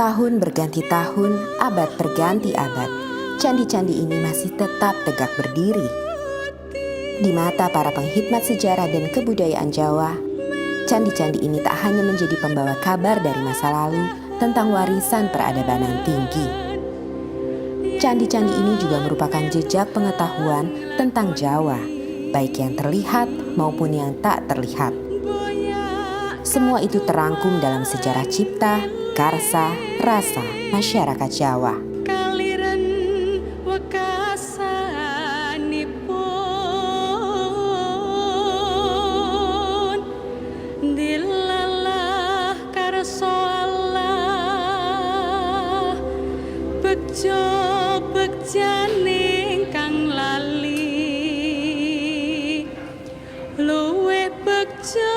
Tahun berganti tahun, abad berganti abad, candi-candi ini masih tetap tegak berdiri. Di mata para penghikmat sejarah dan kebudayaan Jawa, candi-candi ini tak hanya menjadi pembawa kabar dari masa lalu tentang warisan peradaban tinggi. Candi-candi ini juga merupakan jejak pengetahuan tentang Jawa, baik yang terlihat maupun yang tak terlihat. Semua itu terangkum dalam sejarah cipta, karsa, rasa masyarakat Jawa. Kaliran wekasanipun dilalah karso Allah bejo bekjaning kang lali luwih bejo.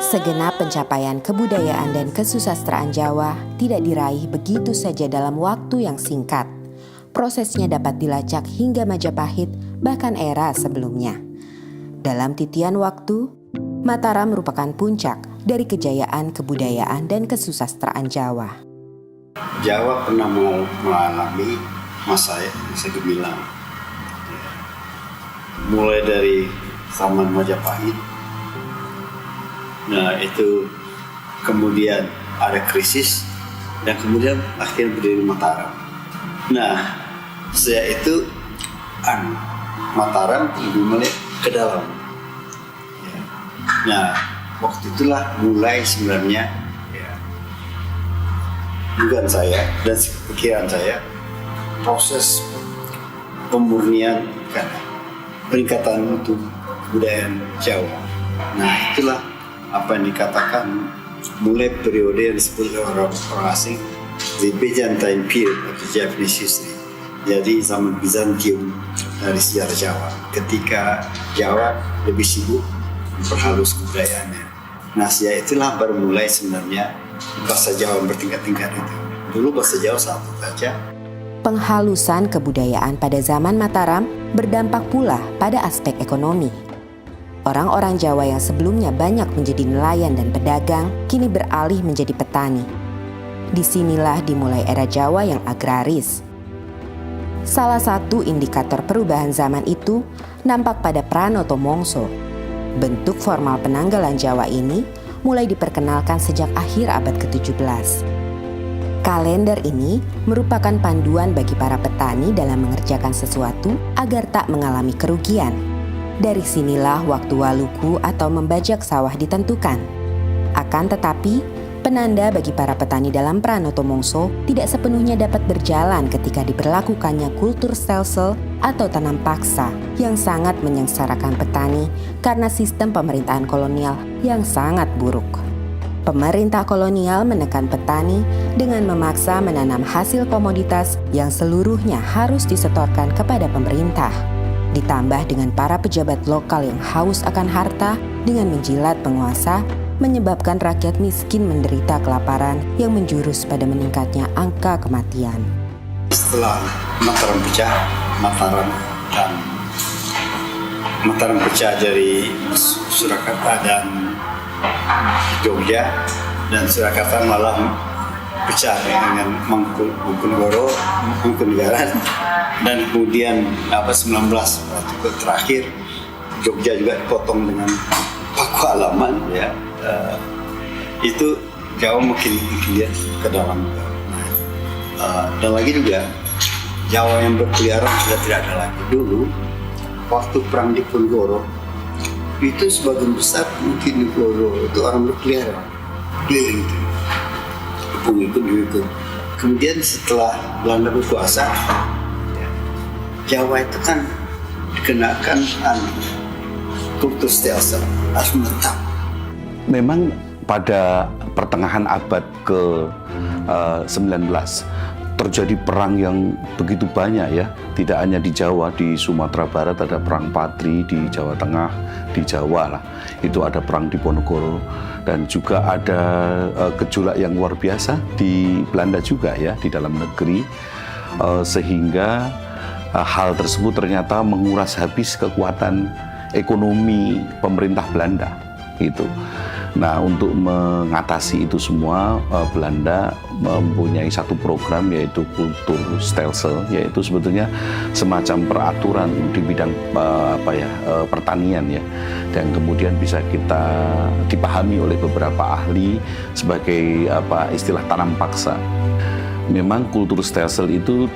Segenap pencapaian kebudayaan dan kesusastraan Jawa tidak diraih begitu saja dalam waktu yang singkat. Prosesnya dapat dilacak hingga Majapahit, bahkan era sebelumnya. Dalam titian waktu, Mataram merupakan puncak dari kejayaan kebudayaan dan kesusastraan Jawa. Jawa pernah mengalami masa gemilang. Mulai dari zaman Majapahit. Nah itu kemudian ada krisis dan kemudian akhirnya berdiri Mataram. Nah saya itu Mataram lebih melihat ke dalam. Nah waktu itulah mulai sebenarnya dugaan saya dan pikiran saya proses pemurnian peningkatan untuk kebudayaan Jawa. Nah itulah apa yang dikatakan mulai periode yang disebut orang asing the Byzantine period of the Japanese history. Jadi zaman Bizantium dari sejarah Jawa ketika Jawa lebih sibuk memperhalus kebudayaannya. Nah sejak itulah baru mulai sebenarnya bahasa Jawa bertingkat-tingkat itu. Dulu bahasa Jawa satu saja. Penghalusan kebudayaan pada zaman Mataram berdampak pula pada aspek ekonomi. Orang-orang Jawa yang sebelumnya banyak menjadi nelayan dan pedagang, kini beralih menjadi petani. Disinilah dimulai era Jawa yang agraris. Salah satu indikator perubahan zaman itu nampak pada Pranoto Mongso. Bentuk formal penanggalan Jawa ini mulai diperkenalkan sejak akhir abad ke-17. Kalender ini merupakan panduan bagi para petani dalam mengerjakan sesuatu agar tak mengalami kerugian. Dari sinilah waktu waluku atau membajak sawah ditentukan. Akan tetapi, penanda bagi para petani dalam Pranoto Mongso tidak sepenuhnya dapat berjalan ketika diberlakukannya kultur stelsel atau tanam paksa yang sangat menyengsarakan petani karena sistem pemerintahan kolonial yang sangat buruk. Pemerintah kolonial menekan petani dengan memaksa menanam hasil komoditas yang seluruhnya harus disetorkan kepada pemerintah. Ditambah dengan para pejabat lokal yang haus akan harta dengan menjilat penguasa, menyebabkan rakyat miskin menderita kelaparan yang menjurus pada meningkatnya angka kematian. Setelah Mataram pecah dari Surakarta dan Jogja, dan Surakarta malah pecah dengan Mangkunegara, dan kemudian 19 terakhir Jogja juga dipotong dengan Paku Alaman ya. Itu Jawa makin lihat ke dalam. Dan lagi juga Jawa yang berkeliaran sudah tidak ada lagi. Dulu waktu perang di Diponegoro itu sebagian besar mungkin Diponegoro itu orang berkeliaran keliling itu. Pengikut. Kemudian setelah Belanda berkuasa, Jawa itu kan dikenakan kultur stelsel harus menetap. Memang pada pertengahan abad ke-19 terjadi perang yang begitu banyak ya. Tidak hanya di Jawa, di Sumatera Barat ada perang Patri, di Jawa Tengah, di Jawa lah. Itu ada perang Diponegoro. Dan juga ada gejolak yang luar biasa di Belanda juga ya, di dalam negeri. Sehingga hal tersebut ternyata menguras habis kekuatan ekonomi pemerintah Belanda. Gitu. Nah, untuk mengatasi itu semua, Belanda mempunyai satu program yaitu Kulturstelsel, yaitu sebetulnya semacam peraturan di bidang pertanian ya, dan kemudian bisa kita dipahami oleh beberapa ahli sebagai istilah tanam paksa. Memang Kulturstelsel itu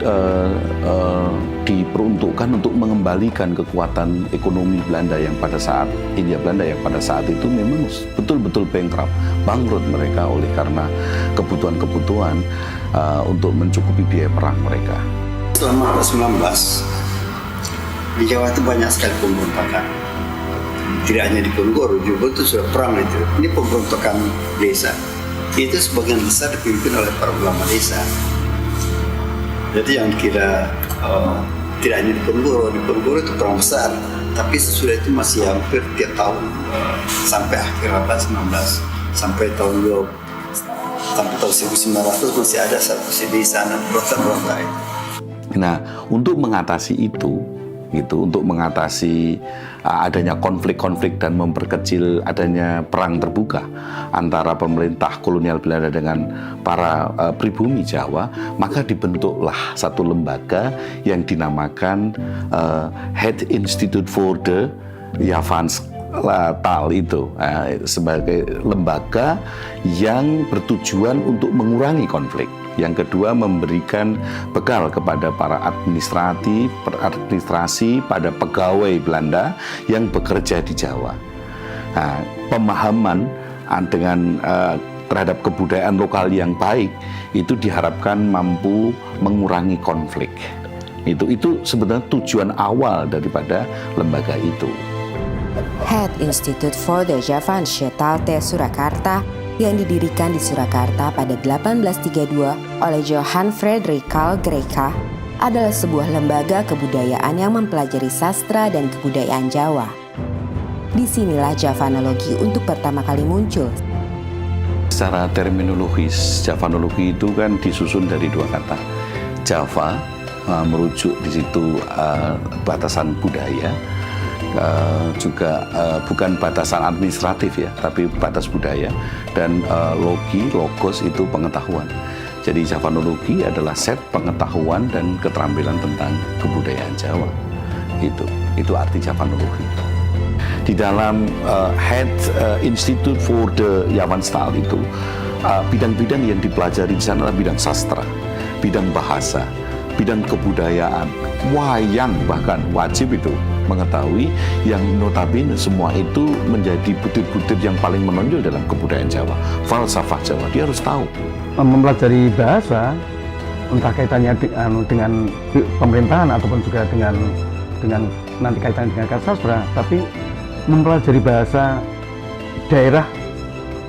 diperuntukkan untuk mengembalikan kekuatan ekonomi Belanda yang pada saat Hindia Belanda yang pada saat itu memang betul-betul bankrupt, bangkrut mereka oleh karena kebutuhan-kebutuhan untuk mencukupi biaya perang mereka. Selama abad 19 di Jawa itu banyak sekali pemberontakan. Tidak hanya di Ponorogo, juga itu sudah perang itu. Ini pemberontakan desa. Itu sebagian besar dipimpin oleh para ulama desa. Jadi yang kira tidak hanya di Ponorogo itu perang besar, tapi sesudah itu masih hampir tiap tahun sampai akhir abad 19, sampai tahun 1900 masih ada satu di sana berontak-berontak. Nah, untuk mengatasi itu, untuk mengatasi adanya konflik-konflik dan memperkecil adanya perang terbuka antara pemerintah kolonial Belanda dengan para pribumi Jawa, maka dibentuklah satu lembaga yang dinamakan Het Instituut voor de Javaanstaal itu, sebagai lembaga yang bertujuan untuk mengurangi konflik. Yang kedua, memberikan bekal kepada para administrasi pada pegawai Belanda yang bekerja di Jawa. Nah, pemahaman dengan terhadap kebudayaan lokal yang baik itu diharapkan mampu mengurangi konflik. Itu sebenarnya tujuan awal daripada lembaga itu. Het Instituut voor de Javaanstaal te Surakarta yang didirikan di Surakarta pada 1832 oleh Johan Frederik Carl Greica adalah sebuah lembaga kebudayaan yang mempelajari sastra dan kebudayaan Jawa. Disinilah Javanologi untuk pertama kali muncul. Secara terminologis, Javanologi itu kan disusun dari dua kata. Java merujuk di situ batasan budaya, juga bukan batasan administratif ya, tapi batas budaya, dan logos itu pengetahuan. Jadi Javanologi adalah set pengetahuan dan keterampilan tentang kebudayaan Jawa. Itu arti Javanologi. Di dalam Het Instituut voor de Javaanstaal itu bidang-bidang yang dipelajari di sana adalah bidang sastra, bidang bahasa, bidang kebudayaan, wayang, bahkan wajib itu mengetahui yang notabene semua itu menjadi butir-butir yang paling menonjol dalam kebudayaan Jawa, falsafah Jawa, dia harus tahu. Mempelajari bahasa, entah kaitannya dengan pemerintahan ataupun juga dengan nanti kaitannya dengan sastra, tapi mempelajari bahasa daerah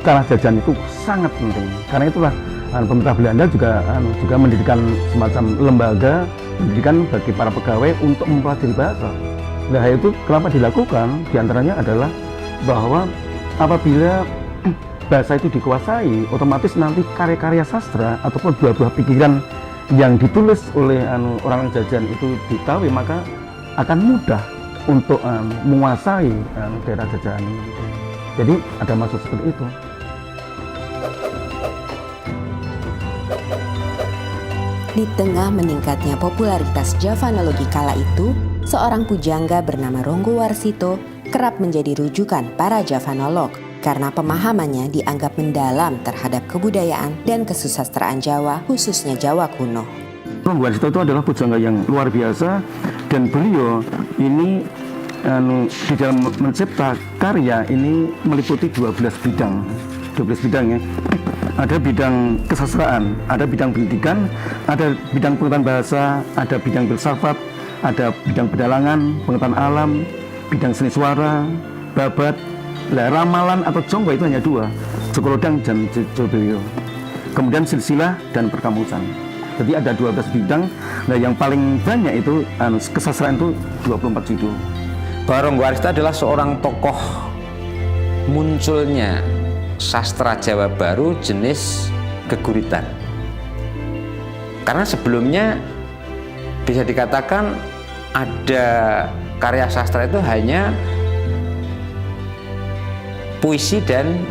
tanah jajan itu sangat penting. Karena itulah pemerintah Belanda juga mendirikan semacam lembaga pendidikan bagi para pegawai untuk mempelajari bahasa. Nah, itu kenapa dilakukan? Di antaranya adalah bahwa apabila bahasa itu dikuasai, otomatis nanti karya-karya sastra ataupun buah-buah pikiran yang ditulis oleh orang jajan itu diketahui, maka akan mudah untuk menguasai daerah jajahan. Jadi ada maksud seperti itu. Di tengah meningkatnya popularitas Javanologi kala itu, seorang pujangga bernama Ronggo Warsito kerap menjadi rujukan para Javanolog karena pemahamannya dianggap mendalam terhadap kebudayaan dan kesusastraan Jawa, khususnya Jawa kuno. Ronggo Warsito itu adalah pujangga yang luar biasa, dan beliau ini di dalam mencipta karya ini meliputi 12 bidang ya. Ada bidang kesastraan, ada bidang pendidikan, ada bidang pengetahuan bahasa, ada bidang filsafat, ada bidang pedalangan, pengetahuan alam, bidang seni suara, babat, ramalan atau jonggo itu hanya 2, Sekolodang dan Jobelio. Kemudian silsilah dan perkamusan. Jadi ada 12 bidang. Nah, yang paling banyak itu kesastraan itu 24 judul. Ronggo Warsito adalah seorang tokoh munculnya sastra Jawa baru jenis geguritan. Karena sebelumnya bisa dikatakan ada karya sastra itu hanya puisi dan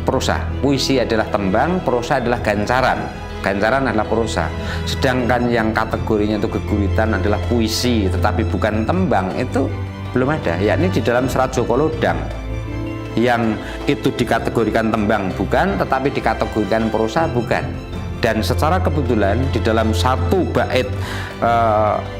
prosa. Puisi adalah tembang, prosa adalah gancaran. Gancaran adalah prosa. Sedangkan yang kategorinya itu geguritan adalah puisi, tetapi bukan tembang, itu belum ada. Yakni di dalam Serat Joko Lodang, yang itu dikategorikan tembang bukan, tetapi dikategorikan prosa bukan. Dan secara kebetulan di dalam satu bait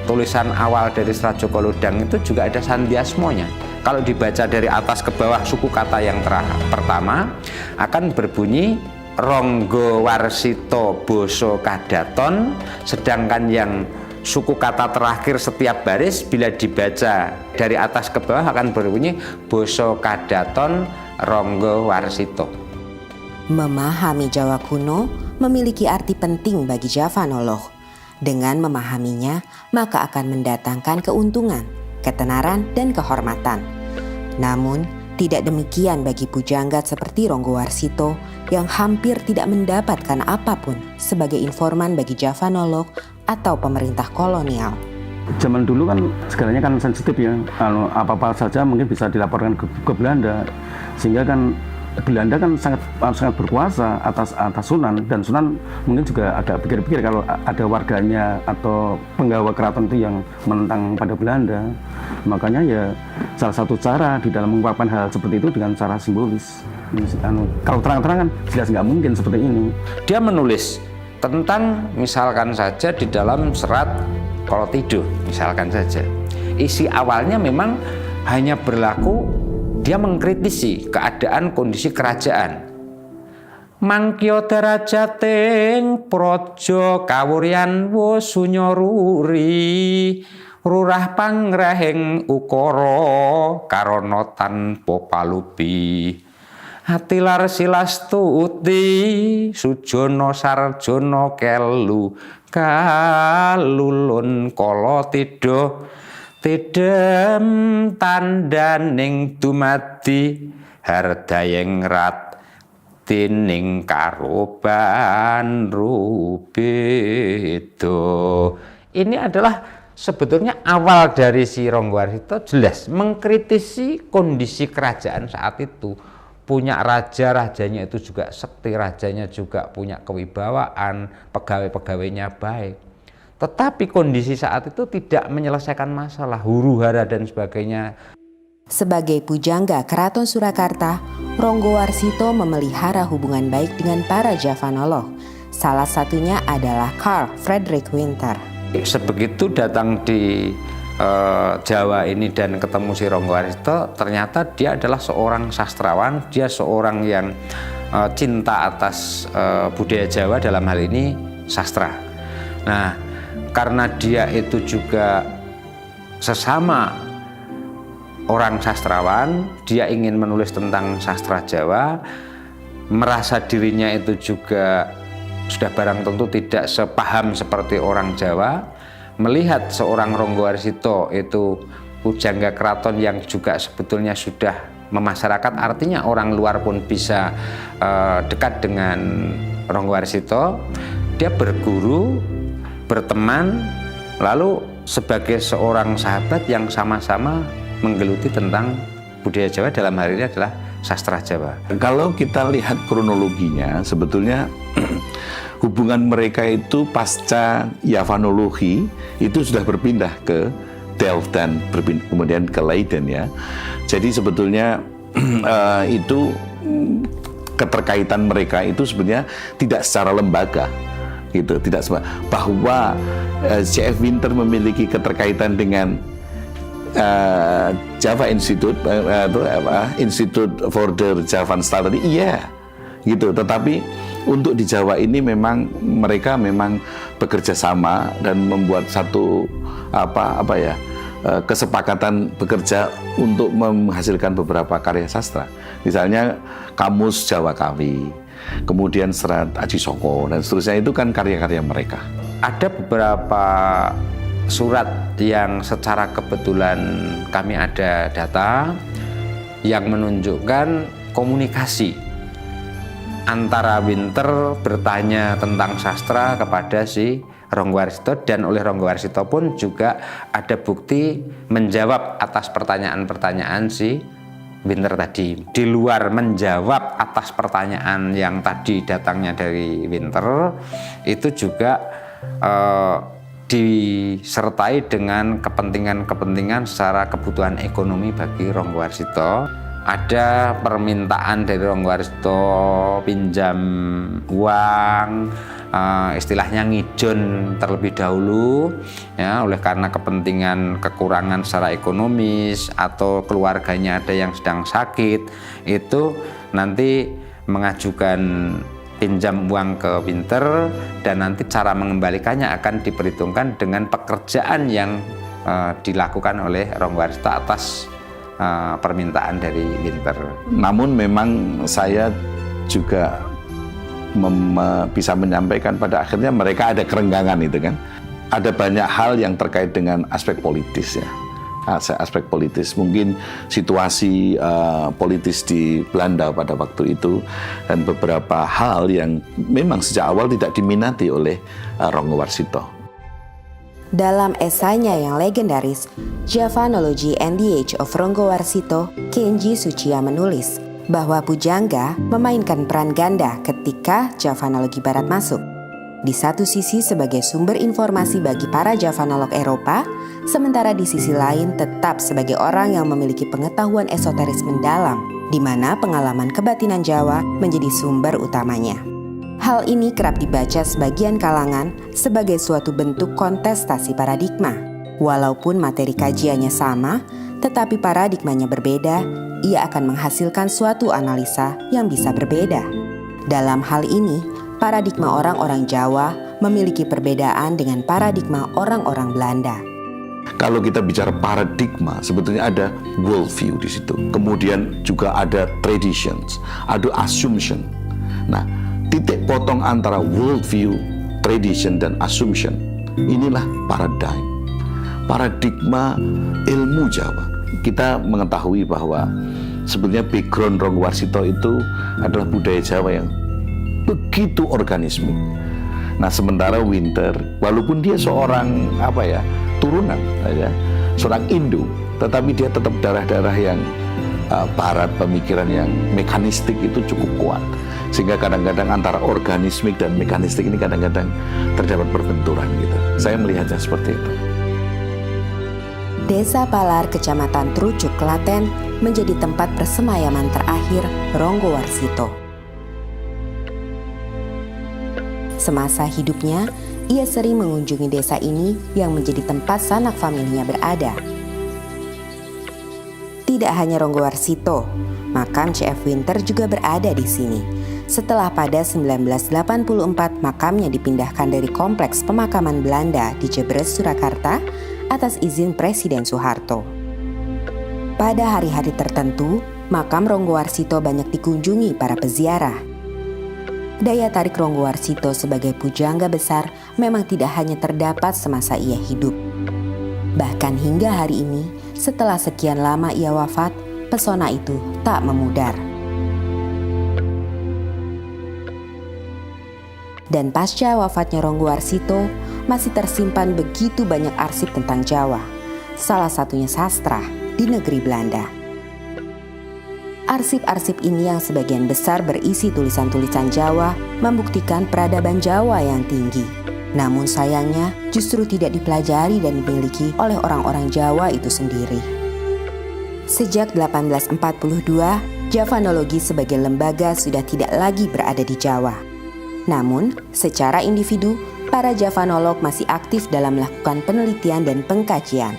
tulisan awal dari Serat Joko Lodang itu juga ada sandiasmonya. Kalau dibaca dari atas ke bawah, suku kata yang pertama akan berbunyi Ronggo Warsito Boso Kadaton, sedangkan yang suku kata terakhir setiap baris bila dibaca dari atas ke bawah akan berbunyi Boso Kadaton Ronggo Warsito. Memahami Jawa kuno memiliki arti penting bagi Javanoloh. Dengan memahaminya, maka akan mendatangkan keuntungan, ketenaran, dan kehormatan. Namun, tidak demikian bagi pujanggat seperti Ronggo Warsito yang hampir tidak mendapatkan apapun sebagai informan bagi Javanoloh atau pemerintah kolonial. Zaman dulu kan segalanya kan sensitif ya, apa-apa saja mungkin bisa dilaporkan ke Belanda, sehingga kan Belanda kan sangat berkuasa atas Sunan, dan Sunan mungkin juga agak pikir-pikir kalau ada warganya atau penggawa keraton itu yang menentang pada Belanda. Makanya ya salah satu cara di dalam mengungkapkan hal seperti itu dengan cara simbolis. Kalau terang-terangan jelas nggak mungkin seperti ini. Dia menulis tentang misalkan saja di dalam Serat Kolotido misalkan saja. Isi awalnya memang hanya berlaku, dia mengkritisi keadaan kondisi kerajaan. Mangkyo derajating praja kawuryan wasunyaruri, rurah pangrahing ukara karana tanpa palupi. Hatilar silastuti sujana sarjana kelu kalulun kala tidha tidem tandaning dumadi hardayeng rat tining karoban rubedo. Ini adalah sebetulnya awal dari si Ronggo Warsito, jelas mengkritisi kondisi kerajaan saat itu. Punya raja, rajanya itu juga sekti, rajanya juga punya kewibawaan, pegawai-pegawainya baik. Tetapi kondisi saat itu tidak menyelesaikan masalah, huru-hara dan sebagainya. Sebagai pujangga Keraton Surakarta, Ronggo Warsito memelihara hubungan baik dengan para Javanoloh. Salah satunya adalah Carl Friedrich Winter. Sebegitu datang di Jawa ini dan ketemu si Ronggo Warsito, ternyata dia adalah seorang sastrawan, dia seorang yang cinta atas budaya Jawa, dalam hal ini sastra. Nah, karena dia itu juga sesama orang sastrawan, dia ingin menulis tentang sastra Jawa, merasa dirinya itu juga sudah barang tentu tidak sepaham seperti orang Jawa. Melihat seorang Ronggo Warsito itu pujangga keraton yang juga sebetulnya sudah memasyarakat, artinya orang luar pun bisa dekat dengan Ronggo Warsito, dia berguru, berteman, lalu sebagai seorang sahabat yang sama-sama menggeluti tentang budaya Jawa, dalam hal ini adalah sastra Jawa. Kalau kita lihat kronologinya, sebetulnya hubungan mereka itu pasca Yavanologi itu sudah berpindah ke Delft dan kemudian ke Leiden ya. Jadi sebetulnya itu keterkaitan mereka itu sebenarnya tidak secara lembaga gitu, tidak bahwa C.F. Winter memiliki keterkaitan dengan Java Institute, Institute for the Javan Study, iya gitu. Tetapi untuk di Jawa ini memang mereka memang bekerja sama dan membuat satu kesepakatan bekerja untuk menghasilkan beberapa karya sastra. Misalnya Kamus Jawa Kawi, kemudian Serat Aji Soko dan seterusnya, itu kan karya-karya mereka. Ada beberapa surat yang secara kebetulan kami ada data yang menunjukkan komunikasi antara Winter bertanya tentang sastra kepada si Ronggo Warsito, dan oleh Ronggo Warsito pun juga ada bukti menjawab atas pertanyaan-pertanyaan si Winter tadi. Di luar menjawab atas pertanyaan yang tadi datangnya dari Winter, itu juga disertai dengan kepentingan-kepentingan secara kebutuhan ekonomi bagi Ronggo Warsito. Ada permintaan dari Ronggo Warsito pinjam uang, istilahnya ngijon terlebih dahulu, ya, oleh karena kepentingan kekurangan secara ekonomis atau keluarganya ada yang sedang sakit, itu nanti mengajukan pinjam uang ke Winter, dan nanti cara mengembalikannya akan diperhitungkan dengan pekerjaan yang dilakukan oleh Ronggo Warsito atas permintaan dari Winter. Namun memang saya juga bisa menyampaikan pada akhirnya mereka ada kerenggangan itu kan. Ada banyak hal yang terkait dengan aspek politis ya. Aspek politis, mungkin situasi politis di Belanda pada waktu itu, dan beberapa hal yang memang sejak awal tidak diminati oleh Ronggo Warsito. Dalam esainya yang legendaris, Javanology and the Age of Ronggo Warsito, Kenji Tsuchiya menulis bahwa pujangga memainkan peran ganda ketika Javanologi Barat masuk. Di satu sisi sebagai sumber informasi bagi para Javanolog Eropa, sementara di sisi lain tetap sebagai orang yang memiliki pengetahuan esoteris mendalam, di mana pengalaman kebatinan Jawa menjadi sumber utamanya. Hal ini kerap dibaca sebagian kalangan sebagai suatu bentuk kontestasi paradigma. Walaupun materi kajiannya sama, tetapi paradigmanya berbeda, ia akan menghasilkan suatu analisa yang bisa berbeda. Dalam hal ini, paradigma orang-orang Jawa memiliki perbedaan dengan paradigma orang-orang Belanda. Kalau kita bicara paradigma, sebetulnya ada worldview di situ. Kemudian juga ada traditions, ada assumption. Nah, titik potong antara worldview, tradition, dan assumption, inilah paradigma ilmu Jawa. Kita mengetahui bahwa sebetulnya background Ronggo Warsito itu adalah budaya Jawa yang begitu organismik. Nah, sementara Winter, walaupun dia seorang turunan, seorang Indo, tetapi dia tetap darah-darah yang barat, pemikiran yang mekanistik itu cukup kuat. Sehingga kadang-kadang antara organismik dan mekanistik ini kadang-kadang terdapat perbenturan gitu. Saya melihatnya seperti itu. Desa Palar, Kecamatan Trucuk, Klaten menjadi tempat persemayaman terakhir Ronggo Warsito. Semasa hidupnya, ia sering mengunjungi desa ini yang menjadi tempat sanak familinya berada. Tidak hanya Ronggo Warsito, makam C.F. Winter juga berada di sini. Setelah pada 1984 makamnya dipindahkan dari kompleks pemakaman Belanda di Jebres, Surakarta atas izin Presiden Soeharto. Pada hari-hari tertentu, makam Ronggo Warsito banyak dikunjungi para peziarah. Daya tarik Ronggo Warsito sebagai pujangga besar memang tidak hanya terdapat semasa ia hidup. Bahkan hingga hari ini, setelah sekian lama ia wafat, pesona itu tak memudar. Dan pasca wafatnya Ronggo Warsito, masih tersimpan begitu banyak arsip tentang Jawa, salah satunya sastra di negeri Belanda. Arsip-arsip ini yang sebagian besar berisi tulisan-tulisan Jawa membuktikan peradaban Jawa yang tinggi. Namun sayangnya justru tidak dipelajari dan dimiliki oleh orang-orang Jawa itu sendiri. Sejak 1842, Javanologi sebagai lembaga sudah tidak lagi berada di Jawa. Namun, secara individu, para Javanolog masih aktif dalam melakukan penelitian dan pengkajian.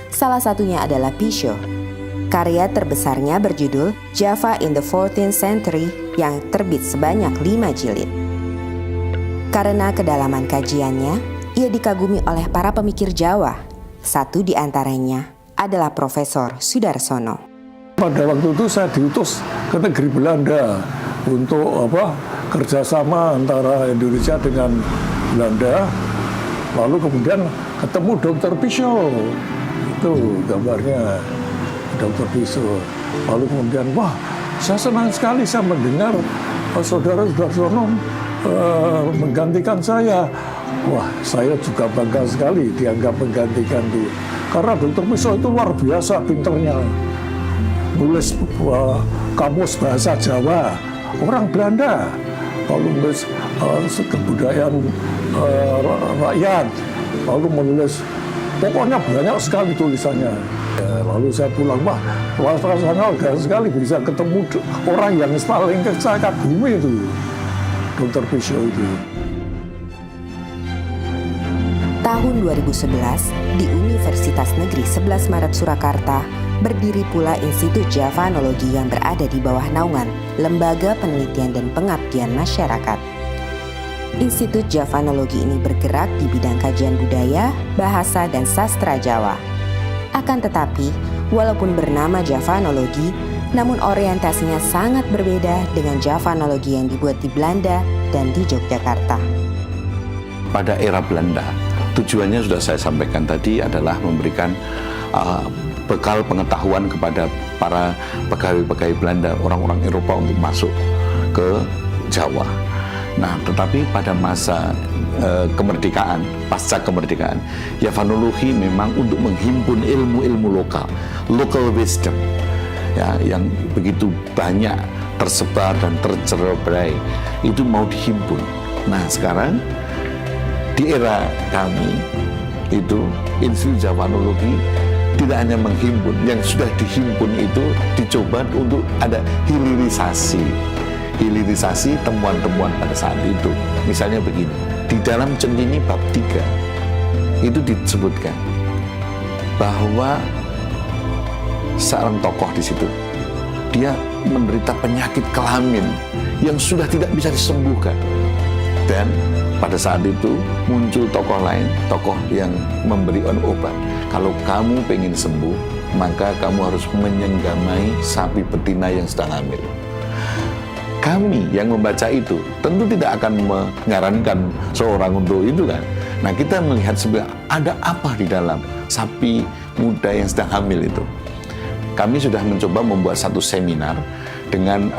Salah satunya adalah Pisho. Karya terbesarnya berjudul Java in the 14th Century yang terbit sebanyak 5 jilid. Karena kedalaman kajiannya, ia dikagumi oleh para pemikir Jawa. Satu di antaranya adalah Profesor Sudarsono. Pada waktu itu saya diutus ke negeri Belanda untuk kerjasama antara Indonesia dengan Belanda. Lalu kemudian ketemu Dr. Pisho, itu gambarnya Dr. Pisho. Lalu kemudian, wah, saya senang sekali saya mendengar saudara Sudarsono menggantikan saya. Wah, saya juga bangga sekali dianggap menggantikan dia. Karena Dr. Pisho itu luar biasa pinternya. nulis kamus bahasa Jawa, orang Belanda. Lalu menulis kebudayaan rakyat, lalu menulis, pokoknya banyak sekali tulisannya. Ya, lalu saya pulang, wah, rasanya lega sekali bisa ketemu orang yang paling saya kagumi itu, Dr. Pisho itu. Tahun 2011, di Universitas Negeri 11 Maret Surakarta, berdiri pula Institut Javanologi yang berada di bawah naungan Lembaga Penelitian dan Pengabdian Masyarakat. Institut Javanologi ini bergerak di bidang kajian budaya, bahasa, dan sastra Jawa. Akan tetapi, walaupun bernama Javanologi, namun orientasinya sangat berbeda dengan Javanologi yang dibuat di Belanda dan di Yogyakarta. Pada era Belanda, tujuannya sudah saya sampaikan tadi adalah memberikan bekal pengetahuan kepada para pegawai-pegawai Belanda, orang-orang Eropa untuk masuk ke Jawa. Nah, tetapi pada masa kemerdekaan, pasca kemerdekaan, Javanologi memang untuk menghimpun ilmu-ilmu lokal, local wisdom, ya, yang begitu banyak tersebar dan tercerai, itu mau dihimpun. Nah, sekarang di era kami itu Institut Javanologi tidak hanya menghimpun, yang sudah dihimpun itu dicoba untuk ada hilirisasi temuan-temuan pada saat itu. Misalnya begini, di dalam Centini bab 3 itu disebutkan bahwa seorang tokoh di situ dia menderita penyakit kelamin yang sudah tidak bisa disembuhkan, dan pada saat itu muncul tokoh lain, tokoh yang memberi obat. Kalau kamu pengen sembuh, maka kamu harus menyenggamai sapi betina yang sedang hamil. Kami yang membaca itu tentu tidak akan menyarankan seorang untuk itu kan. Nah, kita melihat sebenarnya ada apa di dalam sapi muda yang sedang hamil itu. Kami sudah mencoba membuat satu seminar dengan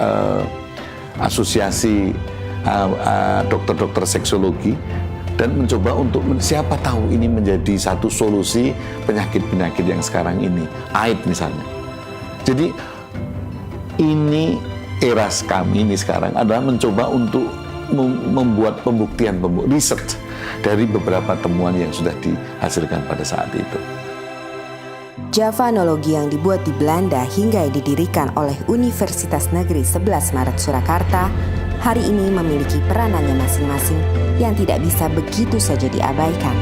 asosiasi dokter-dokter seksologi, dan mencoba untuk siapa tahu ini menjadi satu solusi penyakit-penyakit yang sekarang ini, AIDS misalnya. Jadi ini era kami ini sekarang adalah mencoba untuk membuat pembuktian, research dari beberapa temuan yang sudah dihasilkan pada saat itu. Javanologi yang dibuat di Belanda hingga didirikan oleh Universitas Negeri 11 Maret Surakarta hari ini memiliki peranannya masing-masing yang tidak bisa begitu saja diabaikan.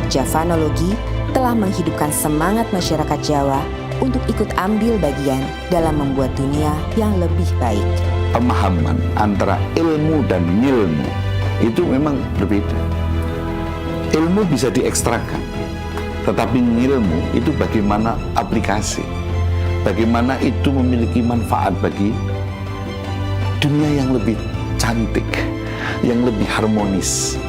Javanologi telah menghidupkan semangat masyarakat Jawa untuk ikut ambil bagian dalam membuat dunia yang lebih baik. Pemahaman antara ilmu dan ngilmu itu memang berbeda. Ilmu bisa diekstrakan, tetapi ngilmu itu bagaimana aplikasi, bagaimana itu memiliki manfaat bagi dunia yang lebih cantik, yang lebih harmonis.